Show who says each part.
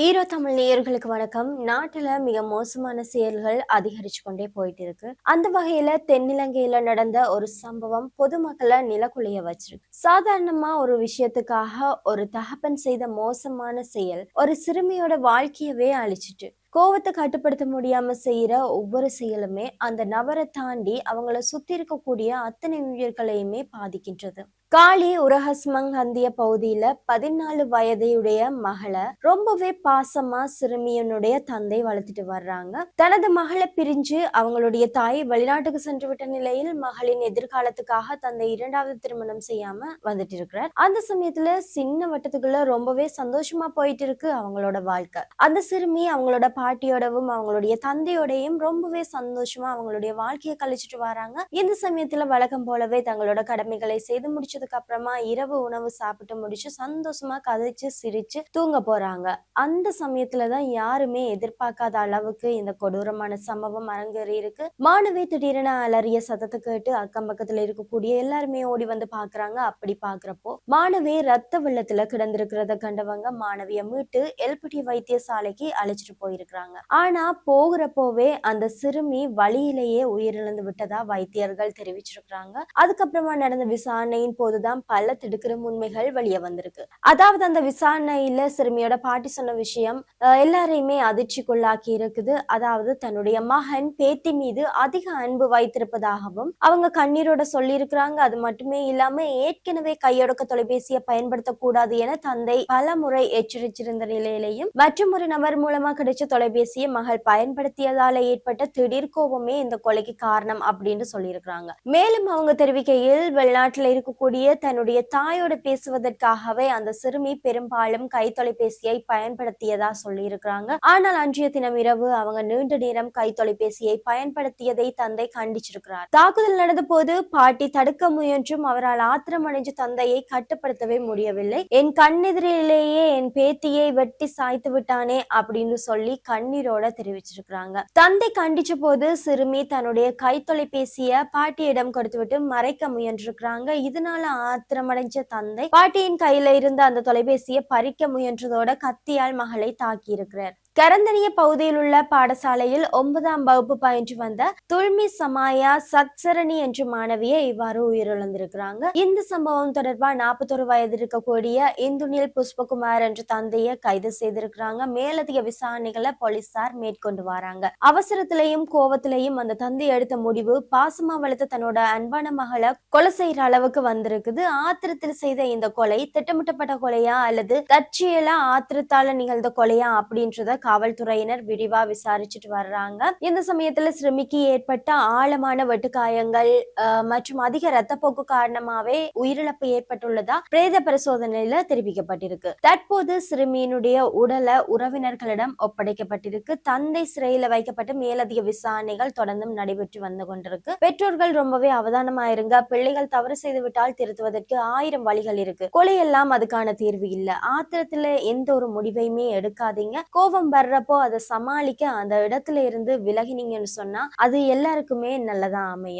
Speaker 1: ஈரோ தமிழ் நேயர்களுக்கு வணக்கம். நாட்டுல மிக மோசமான செயல்கள் அதிகரிச்சு கொண்டே போயிட்டு இருக்கு. அந்த வகையில தென்னிலங்கையில நடந்த ஒரு சம்பவம் பொதுமக்களை நிலக்குலைய வச்சிருக்கு. சாதாரணமா ஒரு விஷயத்துக்காக ஒரு தகப்பன் செய்த மோசமான செயல் ஒரு சிறுமியோட வாழ்க்கையவே அழிச்சிட்டு, கோவத்தை கட்டுப்படுத்த முடியாம செய்யற ஒவ்வொரு செயலுமே அந்த நபரை தாண்டி அவங்கள சுத்தி இருக்கக்கூடிய அத்தனை உயிர்களையுமே பாதிக்கின்றது. காளி உரஹஸ்மங் ஹந்திய பகுதியில 14 வயதையுடைய மகளை ரொம்பவே பாசமா சிறுமியனுடைய தந்தை வளர்த்துட்டு வர்றாங்க. தனது மகளை பிரிஞ்சு அவங்களுடைய தாய் வெளிநாட்டுக்கு சென்று விட்ட நிலையில் மகளின் எதிர்காலத்துக்காக தந்தை இரண்டாவது திருமணம் செய்யாம வந்துட்டு இருக்கிறார். அந்த சமயத்துல சின்ன வட்டத்துக்குள்ள ரொம்பவே சந்தோஷமா போயிட்டு இருக்கு அவங்களோட வாழ்க்கை. அந்த சிறுமி அவங்களோட பாட்டியோடவும் அவங்களுடைய தந்தையோடையும் ரொம்பவே சந்தோஷமா அவங்களுடைய வாழ்க்கையை கழிச்சிட்டு வராங்க. இந்த சமயத்துல வழக்கம் போலவே தங்களோட கடமைகளை செய்து முடிச்சதுக்கு அப்புறமா இரவு உணவு சாப்பிட்டு முடிச்சு சந்தோஷமா கதைச்சு சிரிச்சு தூங்க போறாங்க. அந்த சமயத்துலதான் யாருமே எதிர்பார்க்காத அளவுக்கு இந்த கொடூரமான சம்பவம் அரங்கேறி இருக்கு. மாணவி திடீரென அலறிய சத்தத்தை கேட்டு அக்கம் பக்கத்துல இருக்கக்கூடிய எல்லாருமே ஓடி வந்து பாக்குறாங்க. அப்படி பாக்குறப்போ மாணவி ரத்த வெள்ளத்துல கிடந்திருக்கிறத கண்டவங்க மாணவிய மீட்டு எல்பிடி வைத்தியசாலைக்கு அழைச்சிட்டு போயிருக்கிறாங்க. ஆனா போகிறப்போவே அந்த சிறுமி வழியிலேயே உயிரிழந்து விட்டதா வைத்தியர்கள் தெரிவிச்சிருக்கிறாங்க. அதுக்கப்புறமா நடந்த விசாரணையின் போதுதான் பல திடுக்கிடும் உண்மைகள் வெளியே வந்திருக்கு. அதாவது அந்த விசாரணையில சிறுமியோட பாட்டி சொன்ன விஷயம் எல்லாரையுமே அதிர்ச்சிக்குள்ளாக்கி இருக்குது. அதாவது தன்னுடைய மகன் பேத்தி மீது அதிக அன்பு வைத்திருப்பதாகவும் அவங்க கண்ணீரோட சொல்லி இருக்கிறாங்க. அது மட்டுமே இல்லாம ஏற்கனவே கையொடக்க தொலைபேசியை பயன்படுத்தக்கூடாது என தந்தை பல முறை எச்சரிச்சிருந்த நிலையிலையும் மற்றும் ஒரு நபர் மூலமா கிடைச்ச தொலைபேசியை மகள் பயன்படுத்தியதால ஏற்பட்ட திடீர் கோபமே இந்த கொலைக்கு காரணம் அப்படின்னு சொல்லியிருக்கிறாங்க. மேலும் அவங்க தெரிவிக்கையில் வெளிநாட்டுல இருக்கக்கூடிய தன்னுடைய தாயோட பேசுவதற்காகவே அந்த சிறுமி பெரும்பாலும் கை தொலைபேசியை பயன்படுத்தியதா சொல்லி இருக்கிறாங்க. ஆனால் அன்றைய தினம் இரவு அவங்க நீண்ட நேரம் கை தொலைபேசியை பயன்படுத்தியதை தந்தை கண்டிச்சிருக்கிறார். தாக்குதல் நடந்த போது பாட்டி தடுக்க முயன்றும் அவரால் ஆத்திரமடைஞ்ச தந்தையை கட்டுப்படுத்தவே முடியவில்லை. என் கண்ணெதிரிலேயே என் பேத்தியை வெட்டி சாய்த்து விட்டானே அப்படின்னு சொல்லி கண்ணீரோட தெரிவிச்சிருக்கிறாங்க. தந்தை கண்டிச்ச போது சிறுமி தன்னுடைய கை தொலைபேசிய பாட்டியிடம் கொடுத்துவிட்டு மறைக்க முயன்றிருக்கிறாங்க. இதனால ஆத்திரமடைஞ்ச தந்தை பாட்டியின் கையில இருந்த அந்த தொலைபேசியை பறிக்க முயன்றதோட கத்தியால் மகளை தாக்கி இருக்கிறார். கரந்தனிய பகுதியில் உள்ள பாடசாலையில் 9ஆம் வகுப்பு பயின்று வந்த துல்மி சமாயா சத்சரணி என்ற மாணவியை இவ்வாறு உயிரிழந்திருக்கிறாங்க. இந்த சம்பவம் தொடர்பா 41 வயது இருக்கக்கூடிய இந்துனில் புஷ்பகுமார் என்ற தந்தையை கைது செய்திருக்கிறாங்க. மேலதிக விசாரணைகளை போலீசார் மேற்கொண்டு வராங்க. அவசரத்திலையும் கோவத்திலையும் அந்த தந்தை எடுத்த முடிவு பாசமா வளர்த்த தன்னோட அன்பான மகளை கொலை செய்யற அளவுக்கு வந்திருக்குது. ஆத்திரத்தில் செய்த இந்த கொலை திட்டமிட்டப்பட்ட கொலையா அல்லது தற்செயலா ஆத்திரத்தால நிகழ்ந்த கொலையா அப்படின்றத காவல்துறையினர் விரிவா விசாரிச்சுட்டு வர்றாங்க. இந்த சமயத்துல சிறுமிக்கு ஏற்பட்ட ஆழமான வெட்டுக்காயங்கள் மற்றும் அதிக இரத்தப்போக்கு காரணமாவே உயிரிழப்பு ஏற்பட்டுள்ளதா பிரேத பரிசோதனையில தெரிவிக்கப்பட்டிருக்கு. தற்போது சிறுமியினுடைய உடலை உறவினர்களிடம் ஒப்படைக்கப்பட்டிருக்கு. தந்தை சிறையில வைக்கப்பட்டு மேலதிக விசாரணைகள் தொடர்ந்தும் நடைபெற்று வந்து கொண்டிருக்கு. பெற்றோர்கள் ரொம்பவே அவதானமா இருங்க. பிள்ளைகள் தவறு செய்து விட்டால் திருத்துவதற்கு 1000 வழிகள் இருக்கு. கொலையெல்லாம் அதுக்கான தீர்வு இல்ல. ஆத்திரத்துல எந்த ஒரு முடிவையுமே எடுக்காதீங்க. கோபம் வர்றப்போ அதை சமாளிக்க அந்த இடத்துல இருந்து விலகினீங்கன்னு சொன்னா அது எல்லாருக்குமே நல்லதா அமையும்.